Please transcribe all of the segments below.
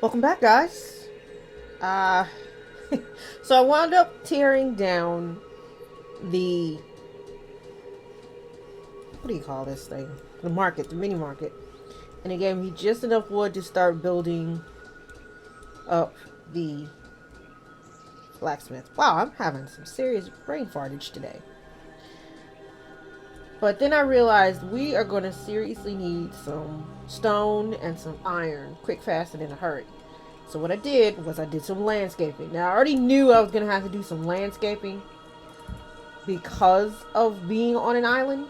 Welcome back, guys. Uh, so I wound up tearing down the, what do you call this thing? The market, the mini market. And it gave me just enough wood to start building up the blacksmith. Wow, I'm having some serious brain fartage today. But then I realized we are going to seriously need some stone and some iron, quick, fast, and in a hurry. So what I did was I did some landscaping. Now I already knew I was going to have to do some landscaping because of being on an island.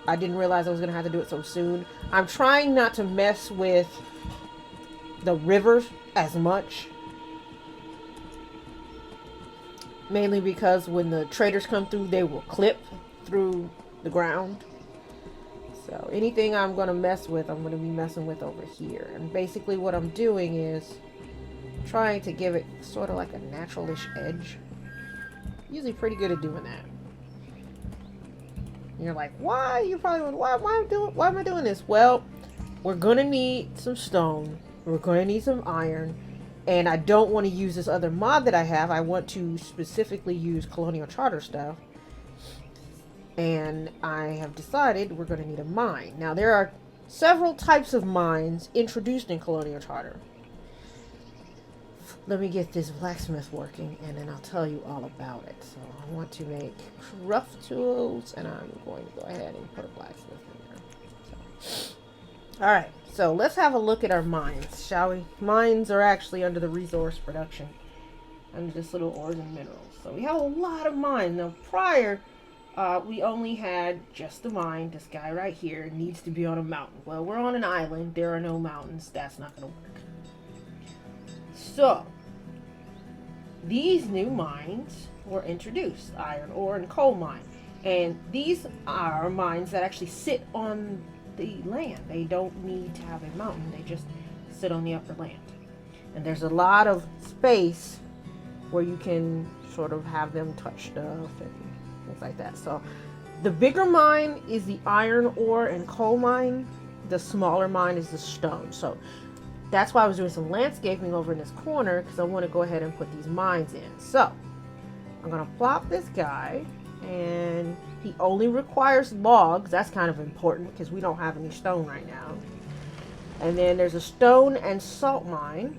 I didn't realize I was going to have to do it so soon. I'm trying not to mess with the river as much. Mainly because when the traders come through, they will clip through the ground. So anything I'm going to mess with, I'm going to be messing with over here. And basically what I'm doing is trying to give it sort of like a naturalish edge. Usually pretty good at doing that. And you're like, why? You're probably like, why am I doing this? Well, we're going to need some stone. We're going to need some iron. And I don't want to use this other mod that I have. I want to specifically use Colonial Charter stuff. And I have decided we're going to need a mine. Now, there are several types of mines introduced in Colonial Charter. Let me get this blacksmith working, and then I'll tell you all about it. So I want to make craft tools, and I'm going to go ahead and put a blacksmith in there. So. All right, so let's have a look at our mines, shall we? Mines are actually under the resource production, under this little ores and minerals. So we have a lot of mines. Now, prior, we only had just the mine. This guy right here needs to be on a mountain. Well, we're on an island. There are no mountains. That's not going to work. So, these new mines were introduced, iron ore and coal mine. And these are mines that actually sit on the land. They don't need to have a mountain. They just sit on the upper land. And there's a lot of space where you can sort of have them touch stuff and things like that. So the bigger mine is the iron ore and coal mine. The smaller mine is the stone. So that's why I was doing some landscaping over in this corner, because I want to go ahead and put these mines in. So I'm going to plop this guy, and he only requires logs. That's kind of important because we don't have any stone right now. And then there's a stone and salt mine.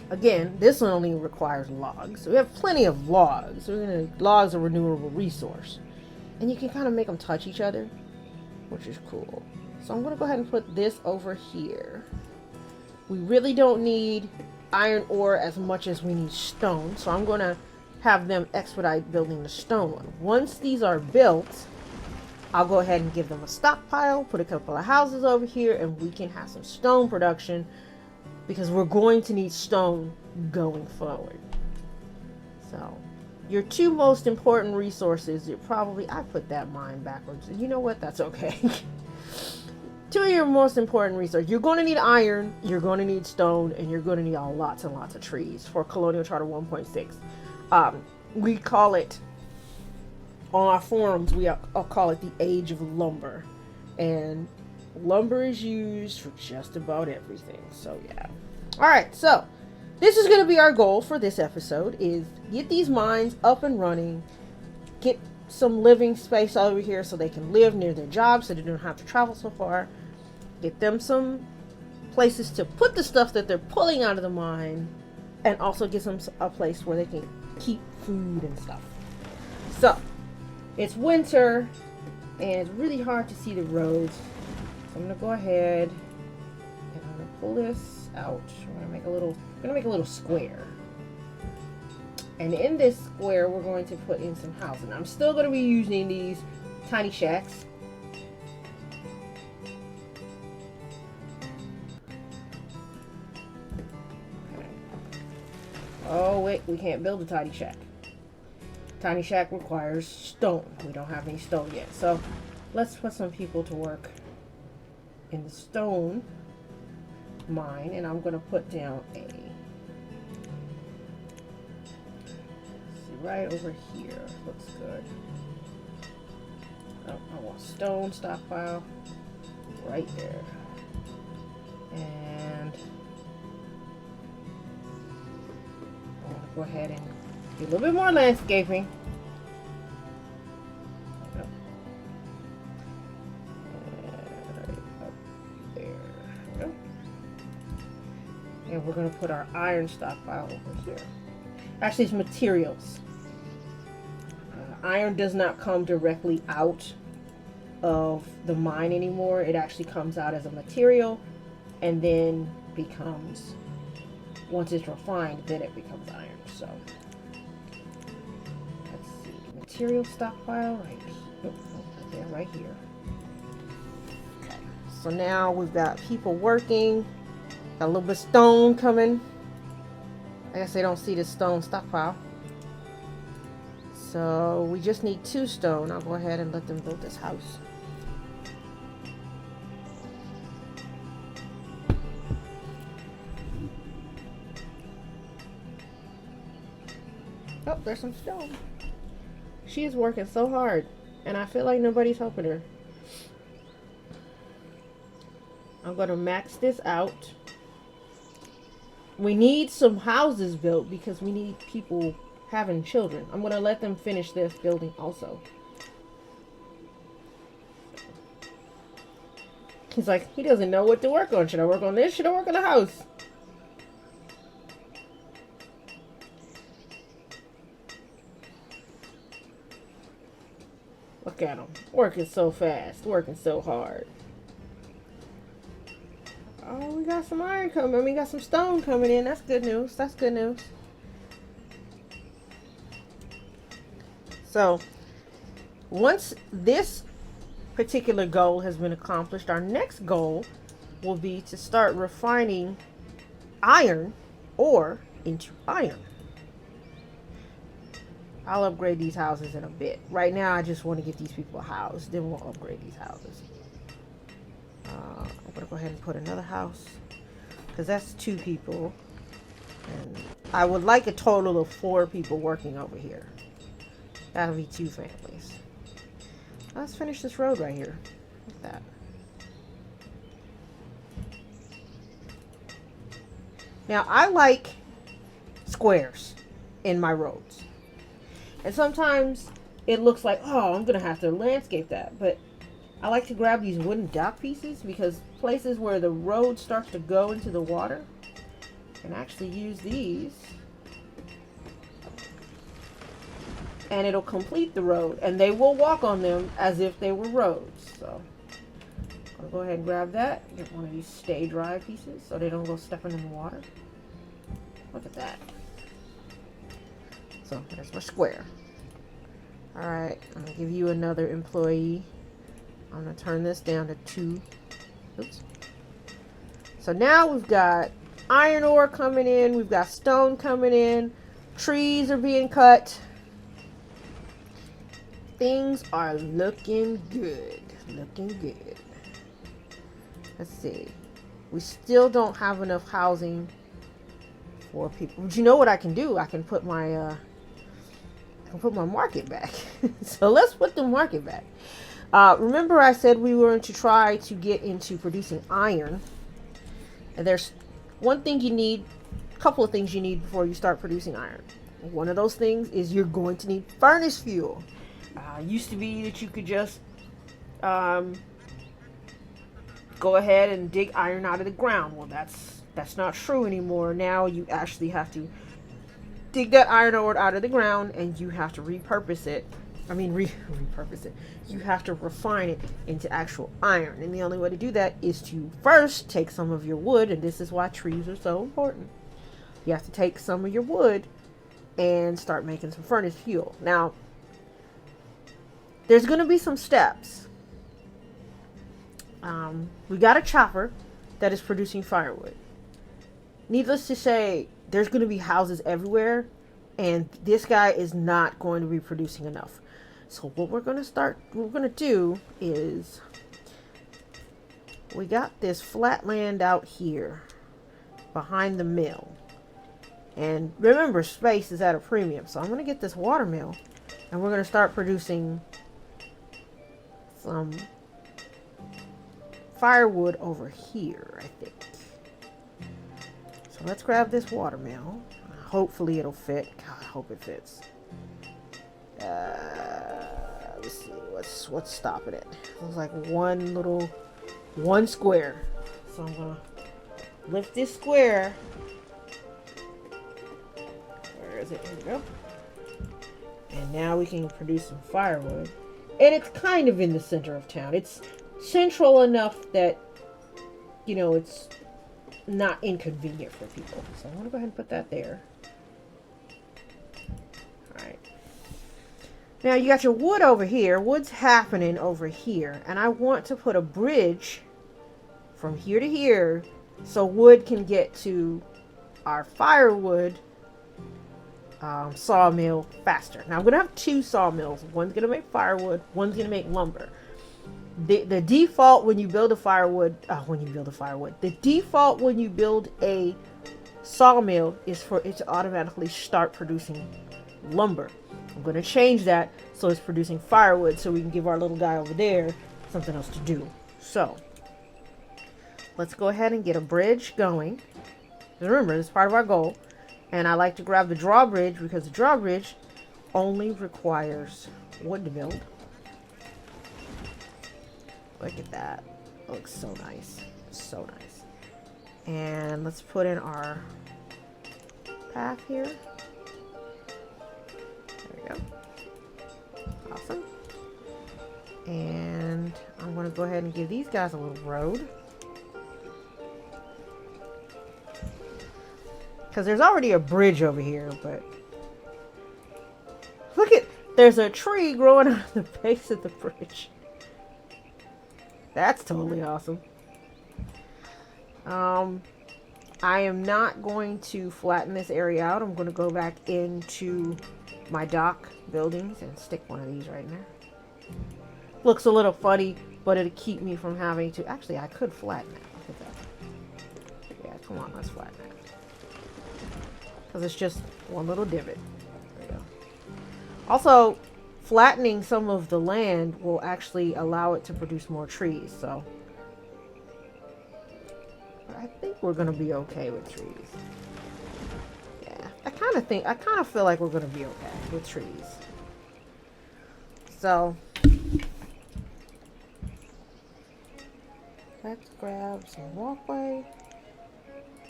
Again, this one only requires logs. So we have plenty of logs. Logs are a renewable resource. And you can kind of make them touch each other, which is cool. So I'm going to go ahead and put this over here. We really don't need iron ore as much as we need stone. So I'm going to have them expedite building the stone one. Once these are built, I'll go ahead and give them a stockpile, put a couple of houses over here, and we can have some stone production because we're going to need stone going forward. So your two most important resources, I put that mine backwards. And you know what? That's okay. Two of your most important resources. You're going to need iron, you're going to need stone, and you're going to need lots and lots of trees for Colonial Charter 1.6. We call it, on our forums, I'll call it the Age of Lumber. And lumber is used for just about everything. So, yeah. Alright, so this is going to be our goal for this episode, is get these mines up and running, get some living space over here so they can live near their jobs so they don't have to travel so far. Get them some places to put the stuff that they're pulling out of the mine, and also get them a place where they can keep food and stuff. So, it's winter, and it's really hard to see the roads. So I'm going to go ahead, and I'm going to pull this out. I'm going to make a little square. And in this square, we're going to put in some housing. I'm still going to be using these tiny shacks. Oh, wait, we can't build a tiny shack. Tiny shack requires stone. We don't have any stone yet. So let's put some people to work in the stone mine. And I'm going to put down right over here. Looks good. Oh, I want stone stockpile right there. And I'll go ahead and do a little bit more landscaping. And we're going to put our iron stockpile over here. Actually, it's materials. Iron does not come directly out of the mine anymore. It actually comes out as a material and then becomes, once it's refined, then it becomes iron. So, let's see. Material stockpile right there, right here. Okay. So now we've got people working. Got a little bit of stone coming. I guess they don't see the stone stockpile. So we just need 2 stone. I'll go ahead and let them build this house. Oh, there's some stone. She is working so hard, and I feel like nobody's helping her. I'm going to max this out. We need some houses built because we need people having children. I'm going to let them finish this building also. He's like, he doesn't know what to work on. Should I work on this? Should I work on the house? Look at him. Working so fast. Working so hard. Oh, we got some iron coming. We got some stone coming in. That's good news. That's good news. So, once this particular goal has been accomplished, our next goal will be to start refining iron ore into iron. I'll upgrade these houses in a bit. Right now, I just want to get these people a house. Then we'll upgrade these houses. I'm going to go ahead and put another house, because that's 2 people. And I would like a total of 4 people working over here. That'll be 2 families. Let's finish this road right here. Like that. Now, I like squares in my roads. And sometimes it looks like, oh, I'm going to have to landscape that. But I like to grab these wooden dock pieces, because places where the road starts to go into the water, can actually use these. And it'll complete the road. And they will walk on them as if they were roads. So, I'll go ahead and grab that. Get one of these stay dry pieces so they don't go stepping in the water. Look at that. So, there's my square. Alright, I'm going to give you another employee. I'm going to turn this down to 2. Oops. So now we've got iron ore coming in. We've got stone coming in. Trees are being cut. Things are looking good. Looking good. Let's see. We still don't have enough housing for people. But you know what I can do? I can put my market back. So let's put the market back. Remember I said we were going to try to get into producing iron. And there's one thing you need, a couple of things you need before you start producing iron. One of those things is you're going to need furnace fuel. Used to be that you could just go ahead and dig iron out of the ground. Well, that's not true anymore. Now you actually have to dig that iron ore out of the ground, and you have to repurpose it. Repurpose it. You have to refine it into actual iron. And the only way to do that is to first take some of your wood, and this is why trees are so important. You have to take some of your wood and start making some furnace fuel. Now, there's going to be some steps. We got a chopper that is producing firewood. Needless to say, there's going to be houses everywhere, and this guy is not going to be producing enough. So what we're going to do is, we got this flat land out here behind the mill. And remember, space is at a premium. So I'm going to get this water mill, and we're going to start producing some firewood over here, I think. So let's grab this watermill. Hopefully it'll fit. God, I hope it fits. Let's see. What's stopping it? It looks like one square. So I'm gonna lift this square. Where is it? Here we go. And now we can produce some firewood. And it's kind of in the center of town. It's central enough that, you know, it's not inconvenient for people. So I'm gonna go ahead and put that there. Alright. Now you got your wood over here. Wood's happening over here. And I want to put a bridge from here to here so wood can get to our firewood sawmill faster. Now I'm gonna have two sawmills. One's gonna make firewood, one's gonna make lumber. The default when you build a the default when you build a sawmill is for it to automatically start producing lumber. I'm gonna change that so it's producing firewood so we can give our little guy over there something else to do. So let's go ahead and get a bridge going. Remember, this is part of our goal. And I like to grab the drawbridge because the drawbridge only requires wood to build. Look at that. It looks so nice. So nice. And let's put in our path here. There we go. Awesome. And I'm going to go ahead and give these guys a little road. Because there's already a bridge over here, but look at, there's a tree growing out of the base of the bridge. That's totally awesome. I am not going to flatten this area out. I'm going to go back into my dock buildings and stick one of these right in there. Looks a little funny, but it'll keep me from having to, actually I could flatten it. Look at that. Yeah, come on, let's flatten it. Because it's just one little divot. There we go. Also, flattening some of the land will actually allow it to produce more trees. So, I think we're going to be okay with trees. Yeah, I kind of feel like we're going to be okay with trees. So, let's grab some walkway.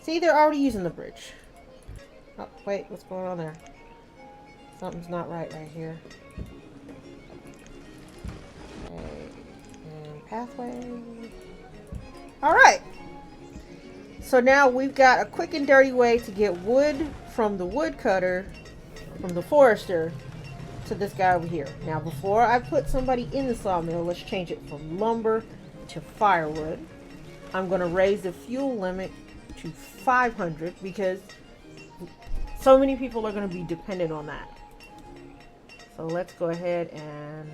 See, they're already using the bridge. Oh, wait, what's going on there? Something's not right here. Okay, and pathway. Alright! So now we've got a quick and dirty way to get wood from the woodcutter, from the forester, to this guy over here. Now before I put somebody in the sawmill, let's change it from lumber to firewood. I'm going to raise the fuel limit to 500 because so many people are going to be dependent on that. So let's go ahead and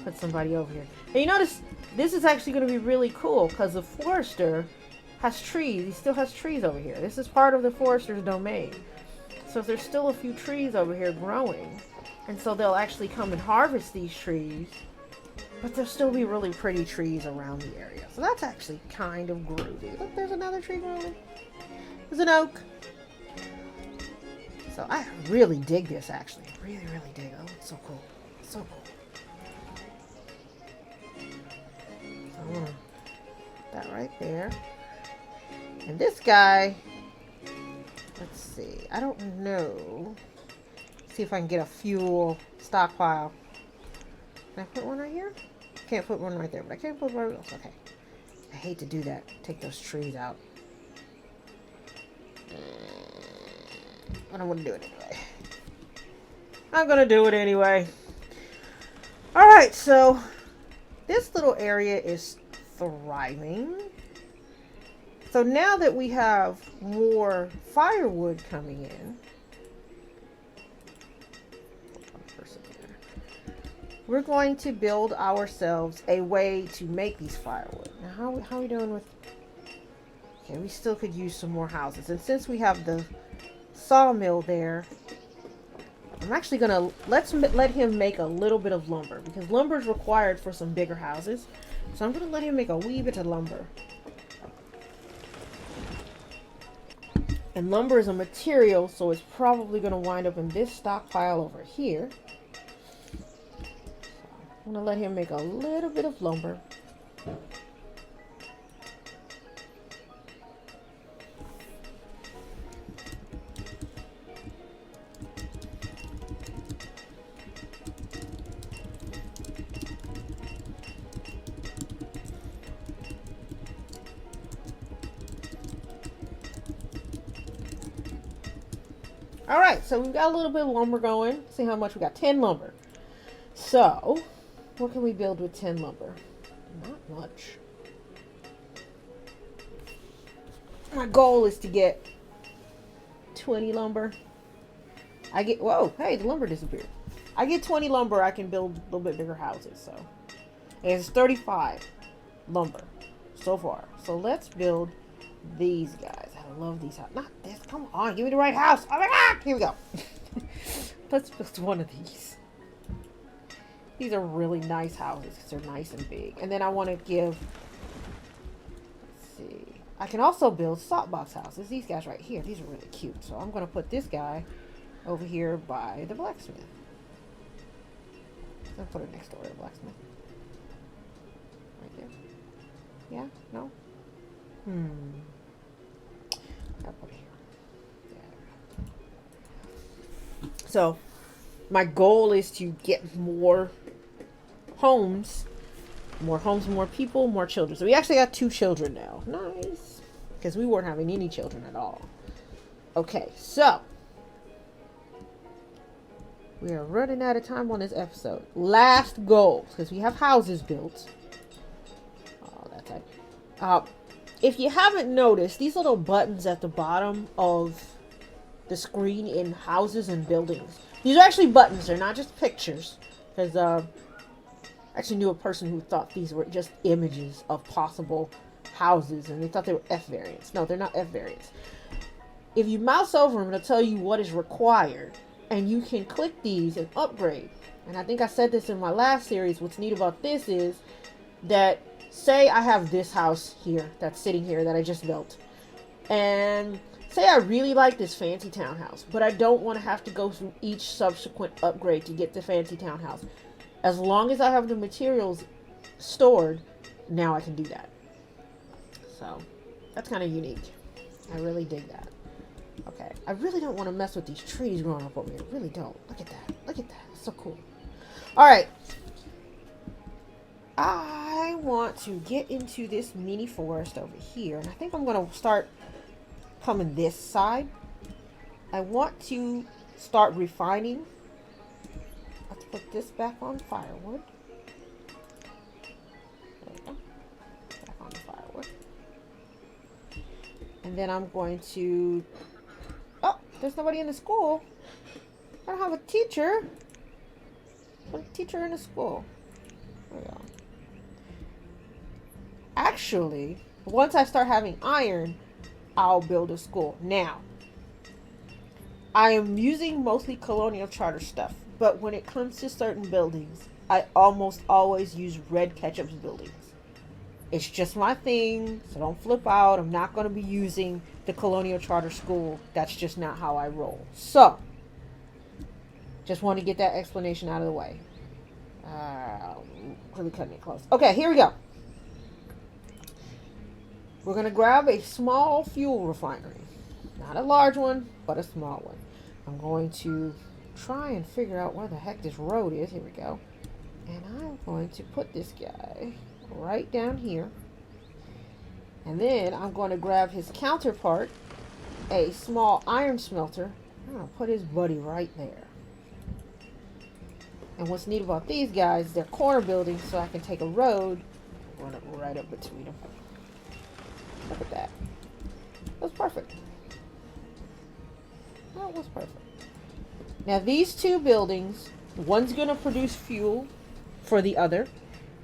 put somebody over here. And you notice this is actually going to be really cool because the forester has trees. He still has trees over here. This is part of the forester's domain. So there's still a few trees over here growing. And so they'll actually come and harvest these trees. But there'll still be really pretty trees around the area. So that's actually kind of groovy. Look, there's another tree growing. There's an oak. So I really dig this, actually. Really, really dig it. Oh, it's so cool. So cool. So I'm going to put that right there. And this guy, let's see. I don't know. See if I can get a fuel stockpile. Can I put one right here? Can't put one right there, but I can't put one right else. Okay. I hate to do that. Take those trees out. But I'm going to do it anyway. I'm going to do it anyway. Alright, so this little area is thriving. So now that we have more firewood coming in, we're going to build ourselves a way to make these firewood. Now, how are we doing with... Okay, we still could use some more houses. And since we have the sawmill there, I'm actually gonna let him make a little bit of lumber because lumber is required for some bigger houses. So I'm gonna let him make a wee bit of lumber. And lumber is a material, so it's probably going to wind up in this stockpile over here. I'm going to let him make a little bit of lumber. All right, so we've got a little bit of lumber going. See how much we got? 10 lumber. So, what can we build with 10 lumber? Not much. My goal is to get 20 lumber. Whoa, hey, the lumber disappeared. I get 20 lumber, I can build a little bit bigger houses. So, it's 35 lumber so far. So let's build these guys. I love these houses. Not this. Come on, give me the right house. Oh my God! Here we go. Let's build one of these. These are really nice houses because they're nice and big. And then I want to give. Let's see. I can also build saltbox houses. These guys right here. These are really cute. So I'm going to put this guy over here by the blacksmith. I'll put it next door to the blacksmith. Right there. Yeah? No? I'll put it here. There. So, my goal is to get more homes, more people, more children. So we actually got 2 children now. Nice. Because we weren't having any children at all. Okay, so. We are running out of time on this episode. Last goal, because we have houses built. Oh, that's it. If you haven't noticed, these little buttons at the bottom of the screen in houses and buildings. These are actually buttons. They're not just pictures. Because I actually knew a person who thought these were just images of possible houses. And they thought they were F variants. No, they're not F variants. If you mouse over them, it'll tell you what is required. And you can click these and upgrade. And I think I said this in my last series. What's neat about this is that, say I have this house here that's sitting here that I just built. And say I really like this fancy townhouse, but I don't want to have to go through each subsequent upgrade to get the fancy townhouse. As long as I have the materials stored, now I can do that. So, that's kind of unique. I really dig that. Okay, I really don't want to mess with these trees growing up over here. I really don't. Look at that. Look at that. It's so cool. Alright. I want to get into this mini forest over here. And I think I'm going to start coming this side. I want to start refining. Let's put this back on firewood. There we go. Back on the firewood. And then I'm going to... Oh, there's nobody in the school. I don't have a teacher. Put a teacher in the school. There we go. Actually, once I start having iron, I'll build a school. Now, I am using mostly Colonial Charter stuff, but when it comes to certain buildings, I almost always use RedKetchup's buildings. It's just my thing, so don't flip out. I'm not going to be using the Colonial Charter school. That's just not how I roll. So, just want to get that explanation out of the way. Really cutting it close. Okay, here we go. We're going to grab a small fuel refinery. Not a large one, but a small one. I'm going to try and figure out where the heck this road is. Here we go. And I'm going to put this guy right down here. And then I'm going to grab his counterpart, a small iron smelter. I'm going to put his buddy right there. And what's neat about these guys, they're corner buildings, so I can take a road, run it right up between them. Look at that. That was perfect. That was perfect. Now these 2 buildings, one's going to produce fuel for the other.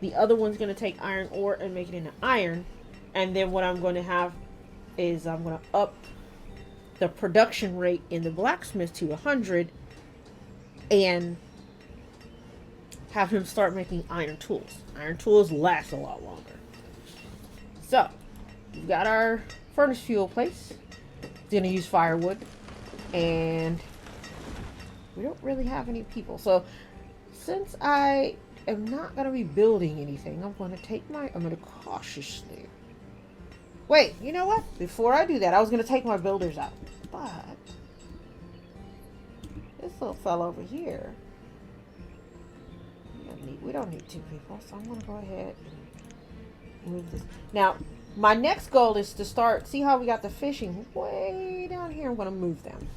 The other one's going to take iron ore and make it into iron. And then what I'm going to have is I'm going to up the production rate in the blacksmith to 100 and have him start making iron tools. Iron tools last a lot longer. So, we've got our furnace fuel place. Gonna use firewood, and we don't really have any people. So since I am not gonna be building anything, I'm gonna cautiously. Wait, you know what? Before I do that, I was gonna take my builders out, but this little fella over here. We don't need two people, so I'm gonna go ahead and move this. Now, my next goal is to start. See how we got the fishing way down here? I'm gonna move them.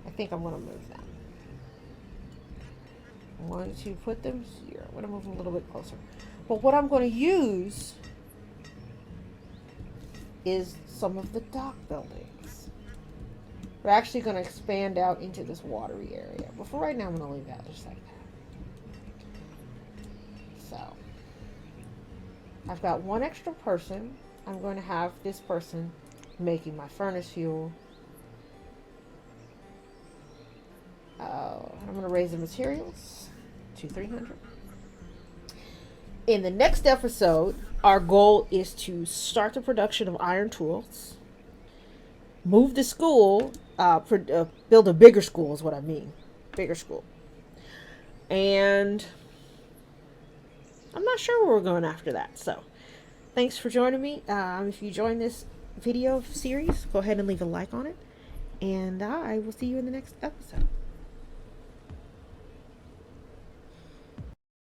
I think I'm gonna move them. I'm going to put them here. I'm gonna move them a little bit closer. But what I'm gonna use is some of the dock buildings. We're actually gonna expand out into this watery area. But for right now, I'm gonna leave that just like that. So, I've got one extra person. I'm going to have this person making my furnace fuel. I'm going to raise the materials to 300. In the next episode, our goal is to start the production of iron tools, move the school, build a bigger school is what I mean. Bigger school. And I'm not sure where we're going after that. So, thanks for joining me. If you join this video series, go ahead and leave a like on it. And I will see you in the next episode.